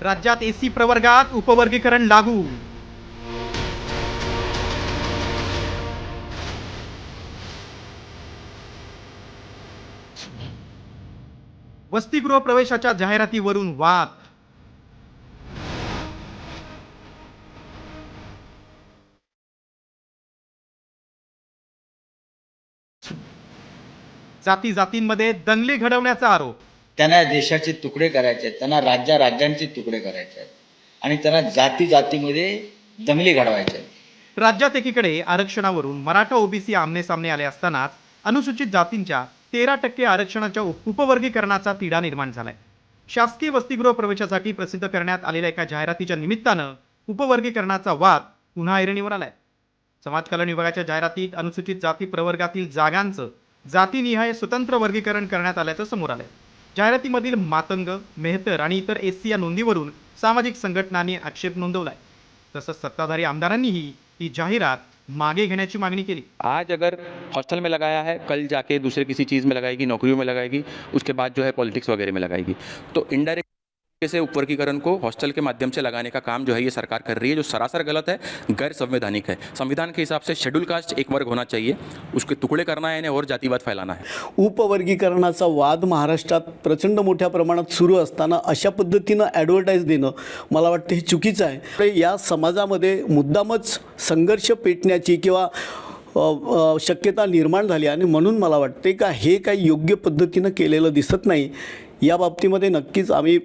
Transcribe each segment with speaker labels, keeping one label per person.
Speaker 1: राज्यात एसी प्रवर्गात उपवर्गीकरण लागू. वसतिगृह प्रवेशाच्या जाहिरातीवरून वाद. जाती जातींमध्ये दंगली घडवण्याचा आरोप.
Speaker 2: त्यांना देशाचे तुकडे करायचे आहेत, त्यांना राज्यांचे तुकडे करायचे आहेत आणि त्यांना जाती जातीमध्ये दंगली घडवायच्या आहेत.
Speaker 1: राज्यात एकीकडे आरक्षणावरून मराठा ओबीसी आमने सामने आले असतानाच अनुसूचित जातींच्या 13% आरक्षणाच्या उपवर्गीकरणाचा तिढा निर्माण झालाय. शासकीय वसतिगृह प्रवेशासाठी प्रसिद्ध करण्यात आलेल्या एका जाहिरातीच्या निमित्तानं उपवर्गीकरणाचा वाद पुन्हा ऐरणीवर आलाय. समाज कल्याण विभागाच्या जाहिरातीत अनुसूचित जाती प्रवर्गातील जागांचं जातीनिहाय स्वतंत्र वर्गीकरण करण्यात आल्याचं समोर आलंय. जाहिरातीमधील मातंग, मेहतर आणि इतर एससी या नोंदीवरून सामाजिक संघटनांनी आक्षेप नोंदवलाय. तसंच सत्ताधारी आमदारांनीही ही जाहिरात मागे घेण्याची मागणी केली.
Speaker 3: आज अगर हॉस्टल में लगाया है, कल जाके दूसरे किसी चीज़ में लगाएगी, नौकरियों में लगाएगी, उसके बाद जो है पॉलिटिक्स वगैरह में लगाएगी. तो इनडायरेक्ट से उपवर्गीकरण को हॉस्टल के माध्यम से लगाने का काम जो है ये सरकार कर रही है, जो सरासर गलत है, गैर संवैधानिक है. संविधान के हिसाब से शेड्यूल कास्ट एक वर्ग होना चाहिए, उसके टुकड़े करना है और जातिवाद फैलाना है.
Speaker 4: उपवर्गीकरणाचा वाद महाराष्ट्रात प्रचंड मोठ्या प्रमाणात सुरू असताना अशा पद्धतीनं ॲडव्हर्टाईज देणं मला वाटतं हे चुकीचं आहे. या समाजामध्ये मुद्दामच संघर्ष पेटण्याची किंवा शक्यता निर्माण झाली आणि म्हणून मला वाटते का हे काही योग्य पद्धतीनं केलेलं दिसत नाही. या बाबतीमध्ये नक्कीच आम्ही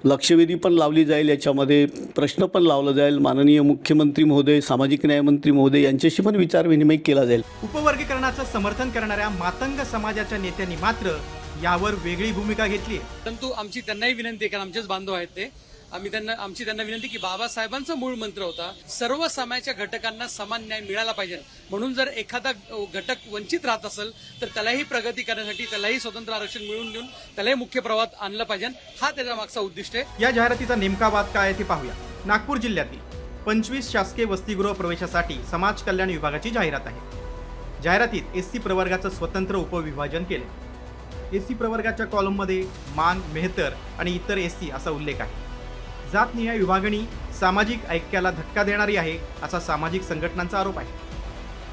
Speaker 4: लक्षवेधी पण लावली जाईल, याच्यामध्ये प्रश्न पण लावला जाईल. माननीय मुख्यमंत्री महोदय, सामाजिक न्यायमंत्री महोदय यांच्याशी पण विचारविनिमय केला जाईल.
Speaker 1: उपवर्गीकरणाचं समर्थन करणाऱ्या मातंग समाजाच्या नेत्यांनी मात्र यावर वेगळी भूमिका घेतली आहे.
Speaker 5: परंतु आमची त्यांनाही विनंती आहे, कारण आमचेच बांधव आहेत ते, आमची त्यांना विनंती की बाबासाहेबांचा मूळ मंत्र होता सर्व समाजाच्या घटकांना समान न्याय मिळाला पाहिजे. म्हणून जर एखादा घटक वंचित राहत असेल तर त्यालाही प्रगती करण्यासाठी, त्यालाही स्वतंत्र आरक्षण मिळवून देऊन त्यालाही मुख्य प्रवाहात आणलं पाहिजे. हा त्याचा मागचा उद्दिष्ट आहे.
Speaker 1: या जाहिरातीचा नेमका वाद काय आहे ते पाहूया. नागपूर जिल्ह्यातील 25 शासकीय वसतिगृह प्रवेशासाठी समाज कल्याण विभागाची जाहिरात आहे. जाहिरातीत एससी प्रवर्गाचं स्वतंत्र उपविभाजन केले. एससी प्रवर्गाच्या कॉलममध्ये मान, मेहतर आणि इतर एससी असा उल्लेख आहे. जातनिहाय विभागणी सामाजिक ऐक्याला धक्का देणारी आहे असा सामाजिक संघटनांचा आरोप आहे.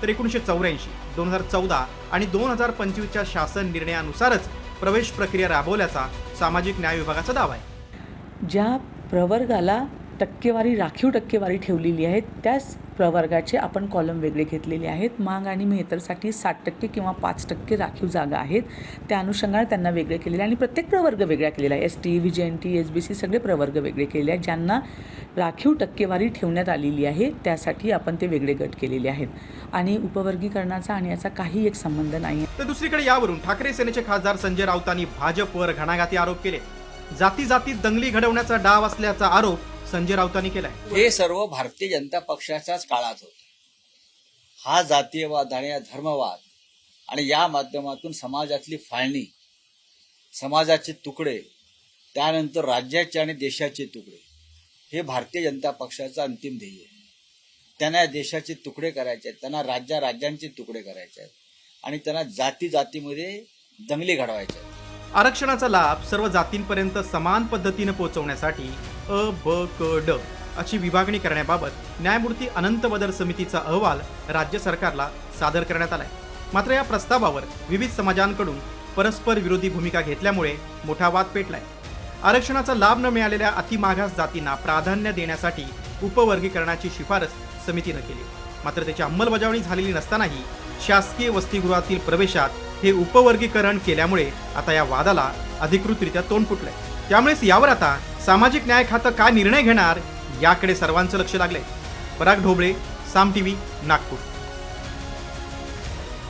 Speaker 1: तर 1984, 2014 आणि 2025च्या शासन निर्णयानुसारच प्रवेश प्रक्रिया राबवल्याचा सामाजिक न्याय विभागाचा दावा आहे.
Speaker 6: ज्या प्रवर्गाला टक्केवारी, राखीव टक्केवारी ठेवलेली आहे त्याच प्रवर्गाचे आपण कॉलम वेगळे घेतलेले आहेत. मांग आणि मेहतरसाठी 60% किंवा 5% राखीव जागा आहेत, त्या अनुषंगाने त्यांना वेगळे केलेले आणि प्रत्येक प्रवर्ग वेगळा केलेला आहे. ST, VJNT, SBC सगळे प्रवर्ग वेगळे केलेले आहेत. ज्यांना राखीव टक्केवारी ठेवण्यात आलेली आहे त्यासाठी आपण ते वेगळे गट केलेले आहेत आणि उपवर्गीकरणाचा आणि याचा काही एक संबंध नाही.
Speaker 1: तर दुसरीकडे यावरून ठाकरे सेनेचे खासदार संजय राऊतांनी भाजपवर घणाघाती आरोप केले. जाती जातीत दंगली घडवण्याचा डाव असल्याचा आरोप संजय राऊतांनी केलाय.
Speaker 2: हे सर्व भारतीय जनता पक्षाच्याच काळात होतं. हा जातीयवाद आणि धर्मवाद आणि या माध्यमातून समाजातली फाळणी, समाजाचे तुकडे, त्यानंतर राज्याचे आणि देशाचे तुकडे, हे भारतीय जनता पक्षाचं अंतिम ध्येय आहे. त्यांना देशाचे तुकडे करायचे आहेत, त्यांना राज्यांचे तुकडे करायचे आहेत आणि त्यांना जाती जातीमध्ये दंगली घडवायच्या आहेत.
Speaker 1: आरक्षणाचा लाभ सर्व जातींपर्यंत समान पद्धतीने पोहोचवण्यासाठी अ, ब, क, ड अशी विभागणी करण्याबाबत न्यायमूर्ती अनंत बदर समितीचा अहवाल राज्य सरकारला सादर करण्यात आलाय. मात्र या प्रस्तावावर विविध समाजांकडून परस्पर विरोधी भूमिका घेतल्यामुळे मोठा वाद पेटलाय. आरक्षणाचा लाभ न मिळालेल्या अतिमागास जातींना प्राधान्य देण्यासाठी उपवर्गीकरणाची शिफारस समितीनं केली. मात्र त्याची अंमलबजावणी झालेली नसतानाही शासकीय वसतिगृहातील प्रवेशात हे उपवर्गीकरण केल्यामुळे आता या वादाला अधिकृतरित्या तोंड फुटलंय. त्यामुळेच यावर आता सामाजिक न्याय खातं काय निर्णय घेणार याकडे सर्वांचं लक्ष लागलंय. पराग ढोबळे, साम टीव्ही, नागपूर.